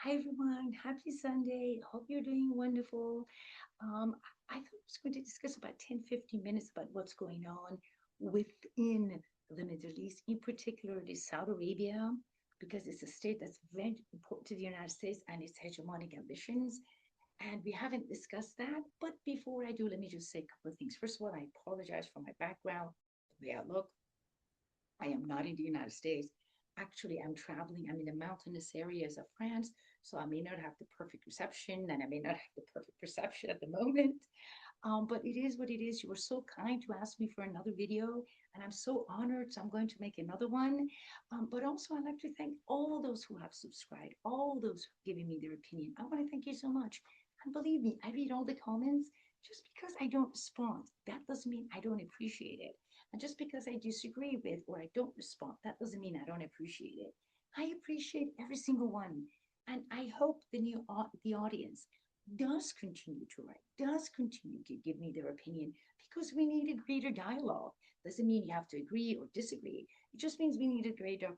Hi everyone, happy Sunday. Hope you're doing wonderful. I thought I was going to discuss about 10, 15 minutes about what's going on within the Middle East, in particular the Saudi Arabia, because it's a state that's very important to the United States and its hegemonic ambitions. And we haven't discussed that. But before I do, let me just say a couple of things. First of all, I apologize for my background, the way I look. I am not in the United States. Actually, I'm traveling. I'm in the mountainous areas of France, so I may not have the perfect reception, and I may not have the perfect perception at the moment. But it is what it is. You were so kind to ask me for another video, and I'm so honored. So I'm going to make another one. But also, I'd like to thank all those who have subscribed, all those who've given me their opinion. I want to thank you so much. And believe me, I read all the comments. Just because I don't respond, that doesn't mean I don't appreciate it. And just because I disagree with or I don't respond, that doesn't mean I don't appreciate it. I appreciate every single one. And I hope the audience does continue to write, does continue to give me their opinion because we need a greater dialogue. Doesn't mean you have to agree or disagree. It just means we need a greater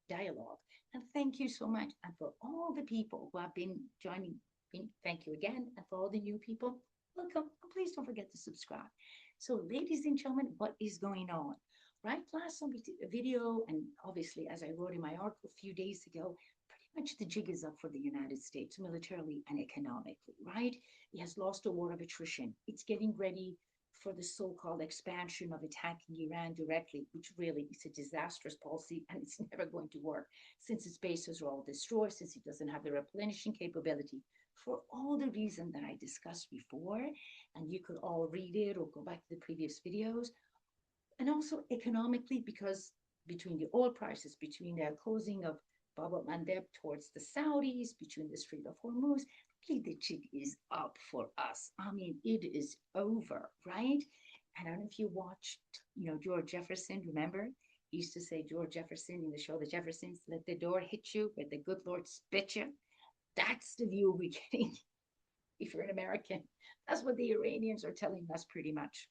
dialogue. And thank you so much. And for all the people who have been joining me, thank you again. And for all the new people, welcome. And please don't forget to subscribe. So, ladies and gentlemen, what is going on? Right, last time we did a video, and obviously, as I wrote in my article a few days ago, pretty much the jig is up for the United States militarily and economically, right? It has lost a war of attrition. It's getting ready for the so-called expansion of attacking Iran directly, which really is a disastrous policy and it's never going to work since its bases are all destroyed, since it doesn't have the replenishing capability for all the reasons that I discussed before. And you could all read it or go back to the previous videos. And also economically, because between the oil prices, between the closing of Bab el Mandeb towards the Saudis, between the Strait of Hormuz, really the jig is up for us. I mean, it is over, right? And I don't know if you watched, George Jefferson, remember? He used to say, George Jefferson in the show The Jeffersons, let the door hit you, let the good Lord spit you. That's the view we're getting if you're an American. That's what the Iranians are telling us pretty much,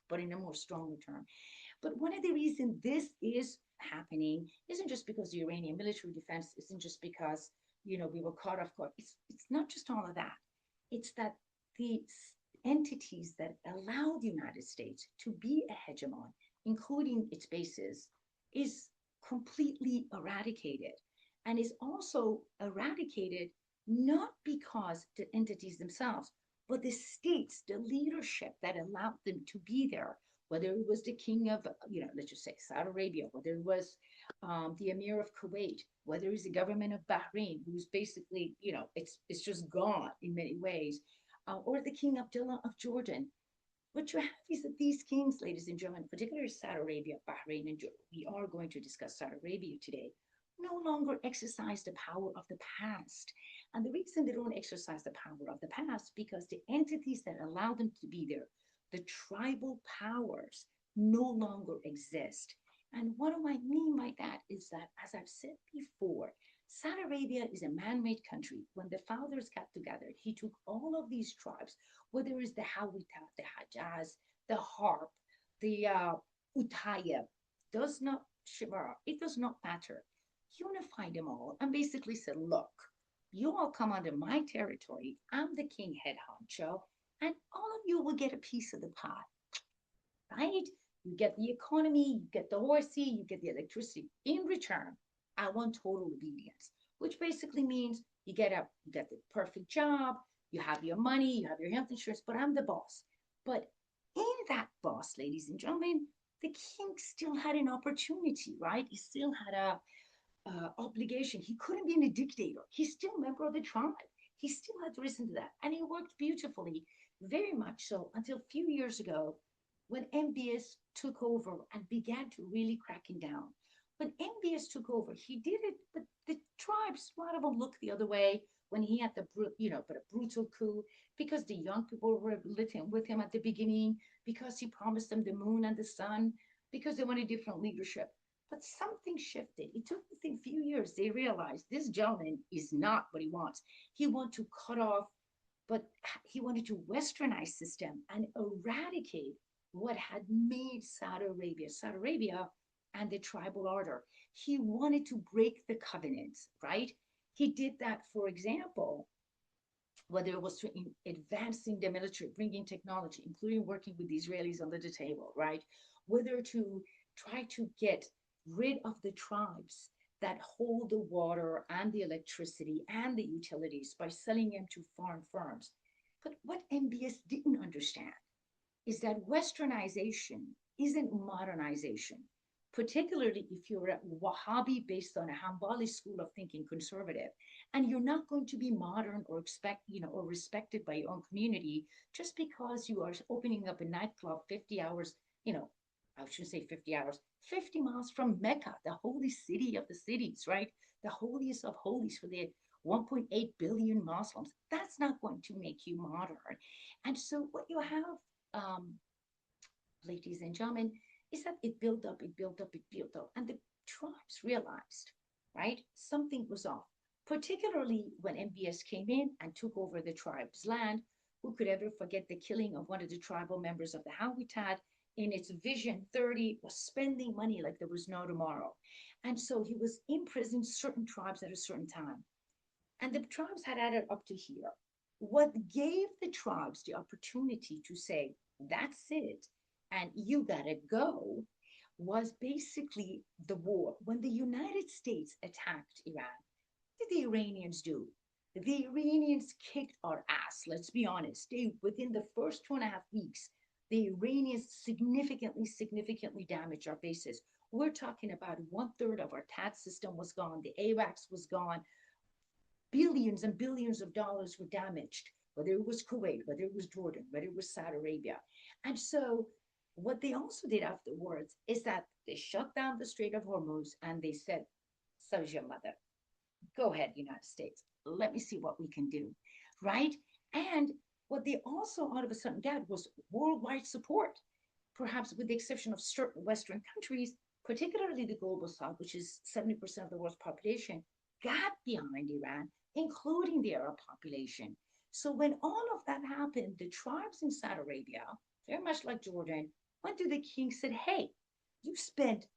but in a more stronger term. But one of the reasons this is happening isn't just because the Iranian military defense isn't just because we were caught off guard. It's not just all of that. It's that the entities that allow the United States to be a hegemon, including its bases, is completely eradicated, and is also eradicated not because the entities themselves, but the states, the leadership that allowed them to be there, whether it was the king of, let's just say Saudi Arabia, whether it was the emir of Kuwait, whether it's the government of Bahrain, who's basically, it's just gone in many ways, or the King Abdullah of Jordan. What you have is that these kings, ladies and gentlemen, particularly Saudi Arabia, Bahrain, and Jordan, we are going to discuss Saudi Arabia today, no longer exercise the power of the past. And the reason they don't exercise the power of the past, because the entities that allow them to be there, the tribal powers, no longer exist. And what do I mean by that is that, as I've said before, Saudi Arabia is a man made country. When the founders got together, he took all of these tribes, whether it's the Hawita, the Hajaz, the Harp, the Uttayyab, does not Shimara, it does not matter, unified them all and basically said, look, you all come under my territory. I'm the king head honcho, and all of you will get a piece of the pie, right? You get the economy, you get the horsey, you get the electricity. In return, I want total obedience, which basically means you get the perfect job, you have your money, you have your health insurance, but I'm the boss. But in that boss, ladies and gentlemen, the king still had an opportunity, right? He still had a obligation. He couldn't be a dictator. He's still a member of the tribe. He still had to listen to that. And it worked beautifully, very much so, until a few years ago when MBS took over and began to really cracking down. When MBS took over, he did it, but the tribes, a lot of them looked the other way when he had but a brutal coup because the young people were with him at the beginning, because he promised them the moon and the sun, because they wanted different leadership. But something shifted. It took a few years. They realized this gentleman is not what he wants. He wanted to cut off, but he wanted to westernize system and eradicate what had made Saudi Arabia and the tribal order. He wanted to break the covenants, right? He did that, for example, whether it was to advancing the military, bringing technology, including working with the Israelis under the table, right? Whether to try to get rid of the tribes that hold the water and the electricity and the utilities by selling them to foreign firms. But what MBS didn't understand is that westernization isn't modernization, particularly if you're a Wahhabi based on a Hanbali school of thinking conservative, and you're not going to be modern or or respected by your own community just because you are opening up a nightclub 50 hours, I shouldn't say 50 hours, 50 miles from Mecca, the holy city of the cities, right? The holiest of holies for the 1.8 billion Muslims. That's not going to make you modern. And so what you have, um, ladies and gentlemen, is that it built up, it built up, it built up. And the tribes realized, right, something was off, particularly when MBS came in and took over the tribe's land. Who could ever forget the killing of one of the tribal members of the Habitat in its Vision 30 was spending money like there was no tomorrow. And so he was imprisoned certain tribes at a certain time. And the tribes had added up to here. What gave the tribes the opportunity to say, that's it, and you gotta go, was basically the war. When the United States attacked Iran, what did the Iranians do? The Iranians kicked our ass, let's be honest. Within the first 2.5 weeks, the Iranians significantly damaged our bases. We're talking about 1/3 of our TAT system was gone, the AWACS was gone, billions and billions of dollars were damaged, whether it was Kuwait, whether it was Jordan, whether it was Saudi Arabia. And so, what they also did afterwards is that they shut down the Strait of Hormuz and they said, so's your mother. Go ahead, United States. Let me see what we can do. Right? And what they also all of a sudden got was worldwide support, perhaps with the exception of certain Western countries, particularly the global South, which is 70% of the world's population, got behind Iran, including the Arab population. So when all of that happened, the tribes in Saudi Arabia, very much like Jordan, went to the king and said, hey, you spent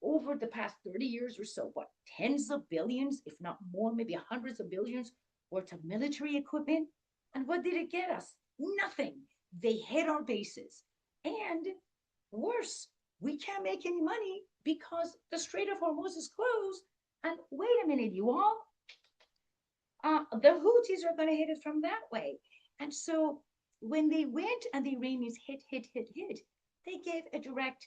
over the past 30 years or so, what, tens of billions, if not more, maybe hundreds of billions worth of military equipment. And what did it get us? Nothing. They hit our bases. And worse, we can't make any money because the Strait of Hormuz is closed. And wait a minute, you all, the Houthis are going to hit it from that way. And so when they went and the Iranians hit, they gave a direct,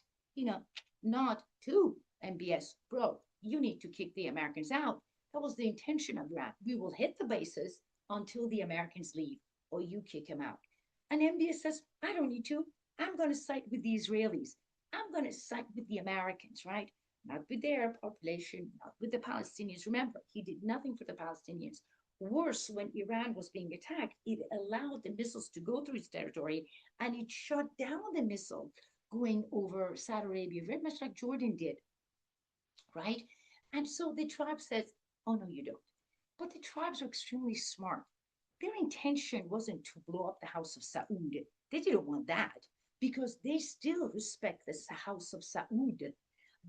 nod to MBS. Bro, you need to kick the Americans out. That was the intention of Iran. We will hit the bases until the Americans leave or you kick them out. And MBS says, I don't need to. I'm going to side with the Israelis. I'm going to side with the Americans, right? Not with their population, not with the Palestinians. Remember, he did nothing for the Palestinians. Worse, when Iran was being attacked, it allowed the missiles to go through its territory and it shut down the missile going over Saudi Arabia, very much like Jordan did, right? And so the tribe says, oh, no, you don't. But the tribes are extremely smart. Their intention wasn't to blow up the House of Saud. They didn't want that because they still respect the House of Saud.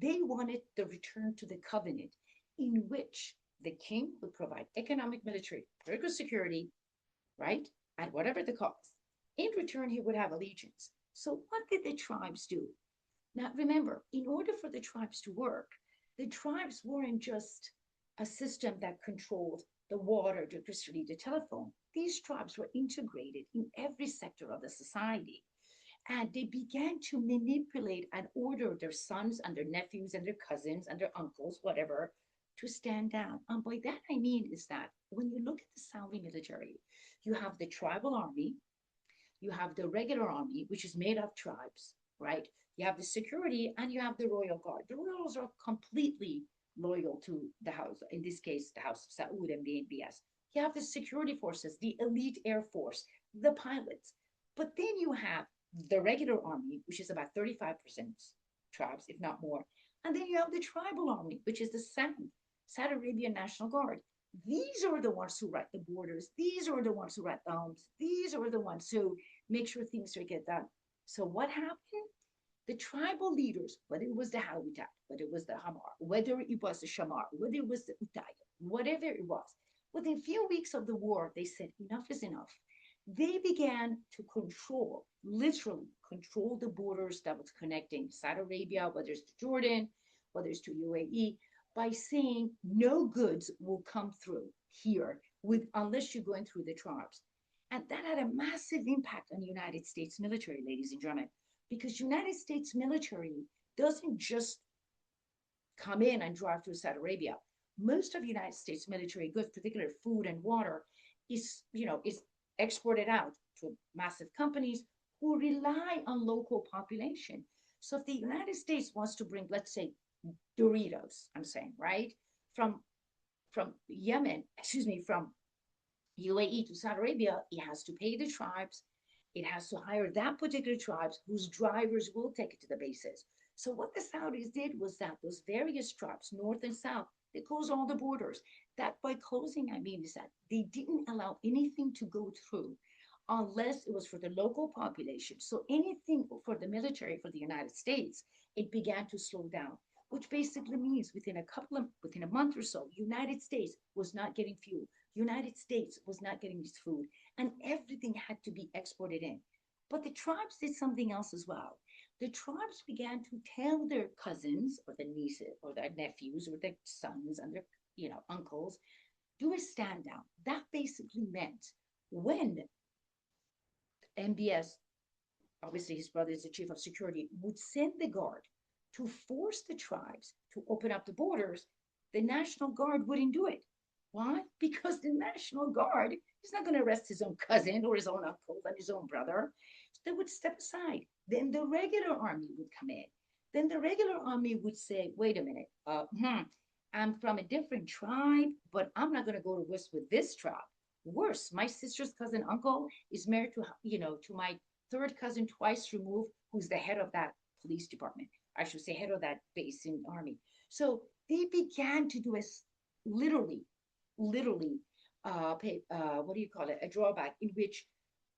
They wanted the return to the covenant in which the king would provide economic, military, political security, right, at whatever the cost. In return, he would have allegiance. So, what did the tribes do? Now, remember, in order for the tribes to work, the tribes weren't just a system that controlled the water, the electricity, the telephone. These tribes were integrated in every sector of the society. And they began to manipulate and order their sons and their nephews and their cousins and their uncles, whatever, to stand down. And by that I mean is that when you look at the Saudi military, you have the tribal army, you have the regular army, which is made of tribes, right? You have the security and you have the royal guard. The royals are completely loyal to the house, in this case, the House of Saud and the MBS. You have the security forces, the elite air force, the pilots. But then you have the regular army, which is about 35% tribes, if not more. And then you have the tribal army, which is the Saudi Arabian National Guard. These are the ones who write the borders. These are the ones who write the homes. These are the ones who make sure things are get done. So what happened? The tribal leaders, whether it was the Hawita, whether it was the Hamar, whether it was the Shamar, whether it was the Uttaya, whatever it was, within a few weeks of the war, they said, enough is enough. They began to control, literally control the borders that was connecting Saudi Arabia, whether it's to Jordan, whether it's to UAE, by saying no goods will come through here with unless you're going through the tribes. And that had a massive impact on the United States military, ladies and gentlemen, because United States military doesn't just come in and drive through Saudi Arabia. Most of the United States military goods, particularly food and water, is exported out to massive companies who rely on local population. So if the United States wants to bring, let's say, Doritos, I'm saying, right, from Yemen, excuse me, from UAE to Saudi Arabia, it has to pay the tribes. It has to hire that particular tribes whose drivers will take it to the bases. So what the Saudis did was that those various tribes, north and south, they closed all the borders. That by closing, I mean is that they didn't allow anything to go through unless it was for the local population. So anything for the military for the United States, it began to slow down, which basically means within a month or so, United States was not getting fuel. United States was not getting this food, and everything had to be exported in. But the tribes did something else as well. The tribes began to tell their cousins or their nieces or their nephews or their sons and their uncles, do a stand down. That basically meant when MBS, obviously his brother is the chief of security, would send the guard to force the tribes to open up the borders, the National Guard wouldn't do it. Why? Because the National Guard is not going to arrest his own cousin or his own uncle and his own brother. So they would step aside. Then the regular army would come in. Then the regular army would say, wait a minute, I'm from a different tribe, but I'm not going to go to war with this tribe. Worse, my sister's cousin uncle is married to my third cousin twice removed, who's the head of that police department. I should say head of that base in army. So they began to do a literally, literally, what do you call it? A drawback in which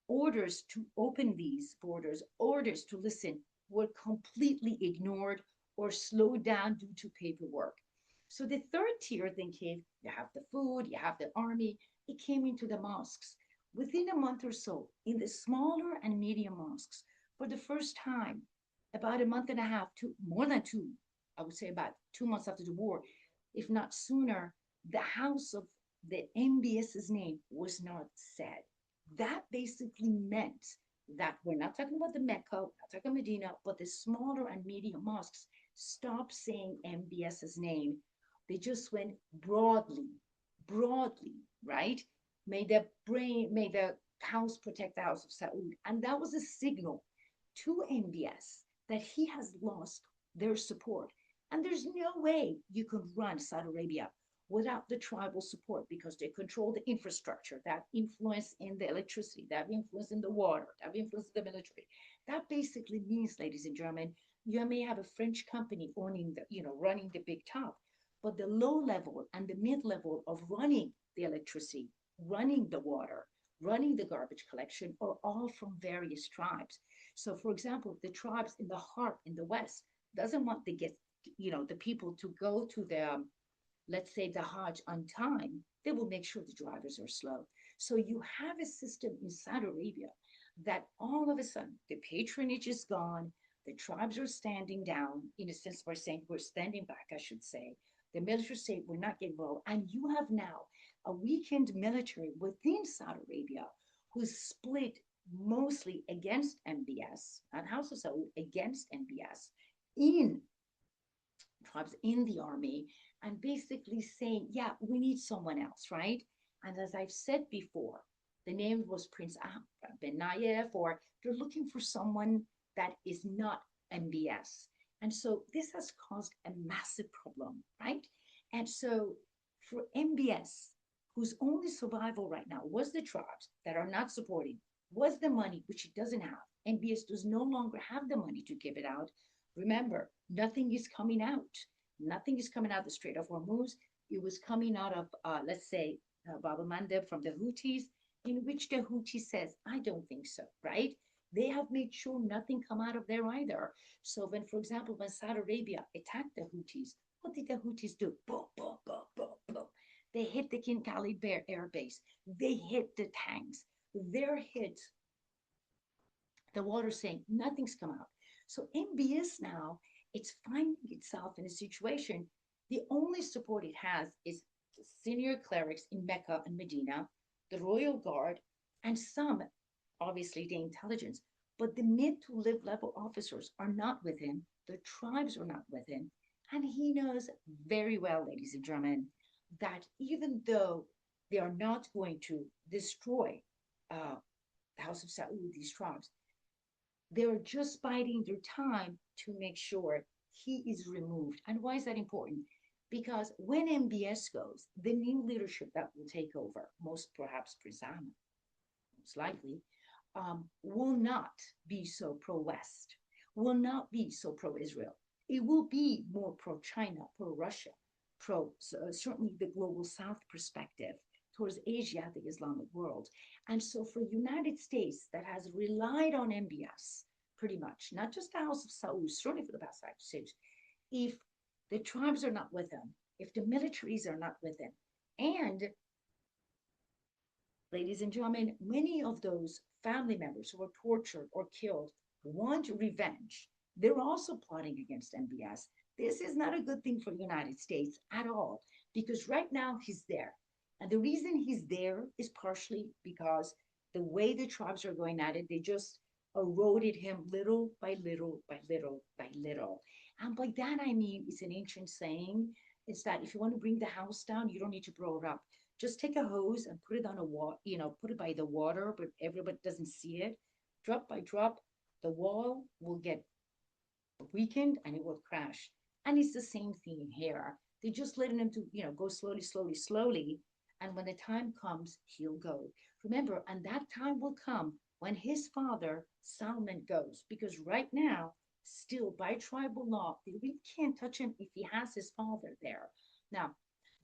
orders to open these borders, orders to listen, were completely ignored or slowed down due to paperwork. So the third tier then came, you have the food, you have the army, it came into the mosques. Within a month or so, in the smaller and medium mosques, for the first time, about a month and a half, more than two, I would say about 2 months after the war, if not sooner, the house of the MBS's name was not said. That basically meant that we're not talking about the Mecca, we're not talking Medina, but the smaller and medium mosques stopped saying MBS's name. They just went broadly, broadly, right? May the house protect the house of Saud. And that was a signal to MBS that he has lost their support. And there's no way you could run Saudi Arabia without the tribal support because they control the infrastructure, that influence in the electricity, that influence in the water, that influence in the military. That basically means, ladies and gentlemen, you may have a French company owning running the big top, but the low level and the mid level of running the electricity, running the water, running the garbage collection are all from various tribes. So, for example, the tribes in the heart in the West doesn't want the people to go to the let's say the Hajj on time, they will make sure the drivers are slow. So you have a system in Saudi Arabia that all of a sudden the patronage is gone, the tribes are standing down, in a sense, we're saying we're standing back, I should say. The military say we're not getting involved. And you have now a weakened military within Saudi Arabia who's split mostly against MBS and House of Saud against MBS in tribes in the army and basically saying, yeah, we need someone else, right? And as I've said before, the name was Prince Ben Nayef, or they're looking for someone that is not MBS. And so this has caused a massive problem, right? And so for MBS, whose only survival right now was the tribes that are not supporting, was the money, which it doesn't have. MBS does no longer have the money to give it out. Remember, nothing is coming out. Nothing is coming out of the Strait of Hormuz. It was coming out of, let's say, Bab el Mandeb from the Houthis, in which the Houthi says, I don't think so, right? They have made sure nothing come out of there either. So when, for example, when Saudi Arabia attacked the Houthis, what did the Houthis do? Boom, boom, boom, boom, boom. They hit the King Khalid Bear Air Base. They hit the tanks. Their hit the water saying nothing's come out. So MBS now, it's finding itself in a situation. The only support it has is the senior clerics in Mecca and Medina, the royal guard, and some, obviously, the intelligence. But the mid to live level officers are not with him. The tribes are not with him. And he knows very well, ladies and gentlemen, that even though they are not going to destroy uh, the House of Saud, these tribes, they're just biding their time to make sure he is removed. And why is that important? Because when MBS goes, the new leadership that will take over, most perhaps Prisama, most likely, will not be so pro West, will not be so pro Israel. It will be more pro China, pro Russia, pro certainly the global South perspective towards Asia, the Islamic world. And so for United States that has relied on MBS pretty much, not just the House of Saud, certainly for the past 5 to 6, if the tribes are not with them, if the militaries are not with them, and ladies and gentlemen, many of those family members who were tortured or killed want revenge. They're also plotting against MBS. This is not a good thing for the United States at all because right now he's there. And the reason he's there is partially because the way the tribes are going at it, they just eroded him little by little by little by little. And by that I mean it's an ancient saying. It's that if you want to bring the house down, you don't need to blow it up. Just take a hose and put it on a wall, put it by the water, but everybody doesn't see it. Drop by drop, the wall will get weakened and it will crash. And it's the same thing here. They're just letting him to, go slowly, slowly, slowly. And when the time comes, he'll go. Remember, and that time will come when his father, Salman, goes. Because right now, still by tribal law, they really can't touch him if he has his father there. Now,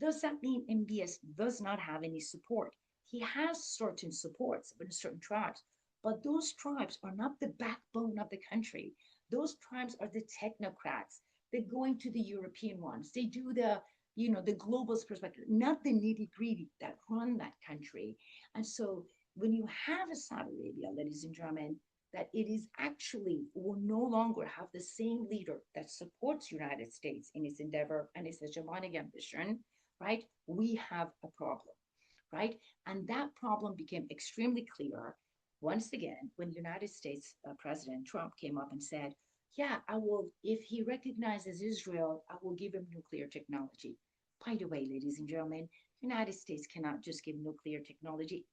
does that mean MBS does not have any support? He has certain supports in certain tribes, but those tribes are not the backbone of the country. Those tribes are the technocrats. They're going to the European ones. They do the globalist perspective, not the nitty gritty that run that country. And so when you have a Saudi Arabia, ladies and gentlemen, that it is actually will no longer have the same leader that supports United States in its endeavor and its hegemonic ambition, right? We have a problem, right? And that problem became extremely clear once again when United States President Trump came up and said, yeah, I will, if he recognizes Israel, I will give him nuclear technology. By the way, ladies and gentlemen, United States cannot just give nuclear technology,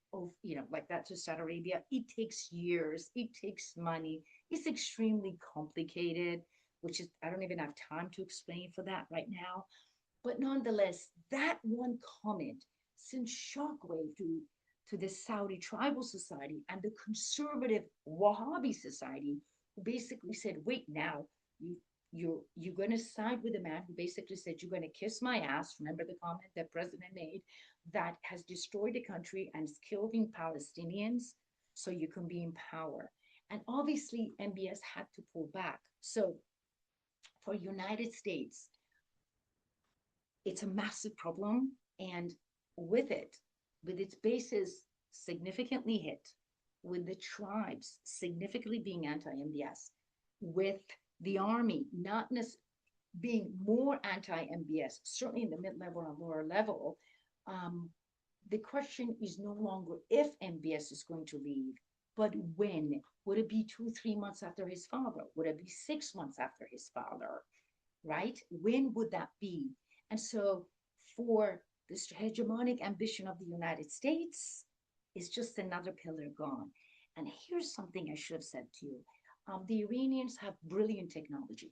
like that to Saudi Arabia. It takes years, it takes money, it's extremely complicated, which is, I don't even have time to explain for that right now. But nonetheless, that one comment sent shockwave to the Saudi tribal society and the conservative Wahhabi society, who basically said, wait now, you you're going to side with a man who basically said you're going to kiss my ass. Remember the comment that president made that has destroyed the country and is killing Palestinians so you can be in power. And obviously MBS had to pull back. So for United States, it's a massive problem. And with it, with its bases significantly hit, with the tribes significantly being anti-MBS, with the army not being more anti-MBS, certainly in the mid-level and lower level, um, the question is no longer if MBS is going to leave, but when. Would it be 2, 3 months after his father? Would it be 6 months after his father? Right? When would that be? And so for this hegemonic ambition of the United States, it's just another pillar gone. And here's something I should have said to you. The Iranians have brilliant technology,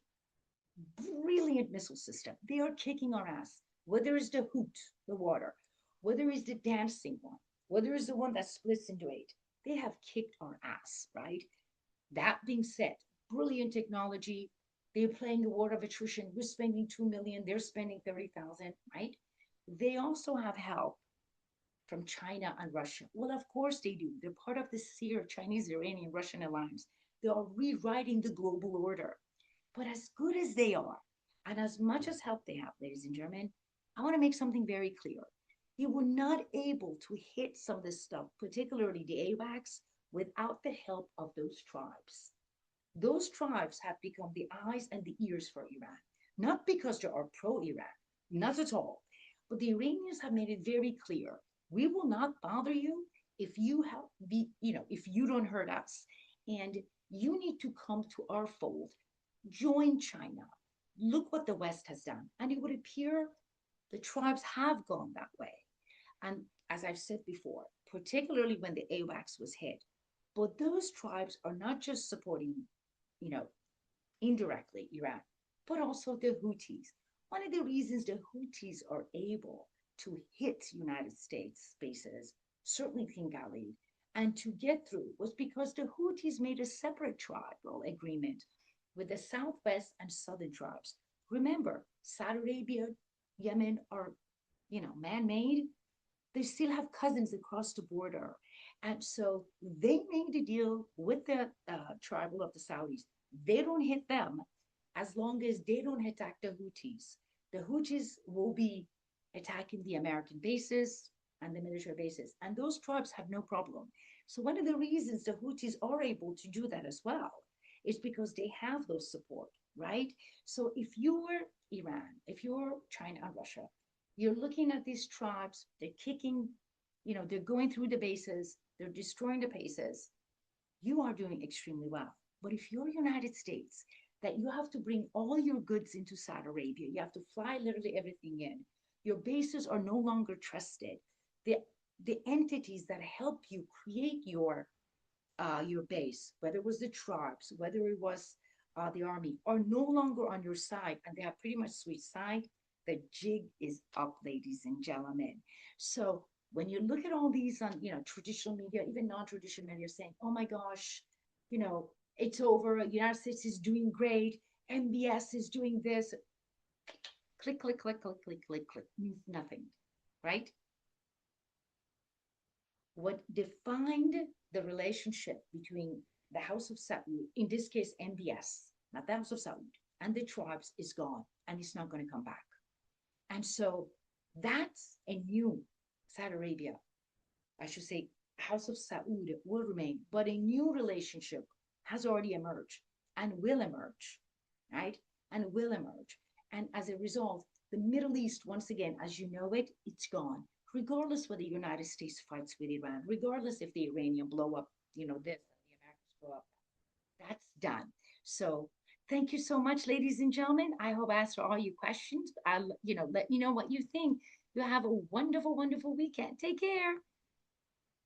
brilliant missile system. They are kicking our ass. Whether it's the hoot, the water, whether it's the dancing one, whether it's the one that splits into eight, they have kicked our ass, right? That being said, brilliant technology. They're playing the war of attrition. We're spending 2 million, they're spending 30,000, right? They also have help from China and Russia? Well, of course they do. They're part of the SEER, Chinese, Iranian, Russian alliance. They are rewriting the global order. But as good as they are, and as much as help they have, ladies and gentlemen, I want to make something very clear. They were not able to hit some of this stuff, particularly the AWACS, without the help of those tribes. Those tribes have become the eyes and the ears for Iran, not because they are pro Iran, not at all. But the Iranians have made it very clear we will not bother you if you help be, if you don't hurt us. And you need to come to our fold, join China. Look what the West has done. And it would appear the tribes have gone that way. And as I've said before, particularly when the AWACS was hit, but those tribes are not just supporting, you know, indirectly Iran, but also the Houthis. One of the reasons the Houthis are able to hit United States bases, certainly King Khalid, and to get through was because the Houthis made a separate tribal agreement with the southwest and southern tribes. Remember, Saudi Arabia, Yemen are, man-made. They still have cousins across the border. And so they made a deal with the tribal of the Saudis. They don't hit them as long as they don't attack the Houthis. The Houthis will be attacking the American bases and the military bases. And those tribes have no problem. So one of the reasons the Houthis are able to do that as well is because they have those support, right? So if you're Iran, if you're China and Russia, you're looking at these tribes, they're kicking, they're going through the bases, they're destroying the bases. You are doing extremely well. But if you're United States, that you have to bring all your goods into Saudi Arabia, you have to fly literally everything in. Your bases are no longer trusted. The the entities that help you create your base, whether it was the tribes, whether it was the army, are no longer on your side, and they have pretty much switched side. The jig is up, ladies and gentlemen. So when you look at all these on traditional media, even non-traditional media, saying, "Oh my gosh, you know it's over. United States is doing great. MBS is doing this." Click, click, click, click, click, click, click means nothing, right? What defined the relationship between the House of Saud, in this case MBS, not the House of Saud, and the tribes is gone and it's not going to come back. And so that's a new Saudi Arabia, I should say, House of Saud will remain, but a new relationship has already emerged and will emerge, right? And will emerge. And as a result, the Middle East, once again, as you know it, it's gone. Regardless whether the United States fights with Iran, regardless if the Iranian blow up, this, and the Americans blow up, that's done. So thank you so much, ladies and gentlemen. I hope I answered all your questions. I'll, let me know what you think. You have a wonderful, wonderful weekend. Take care.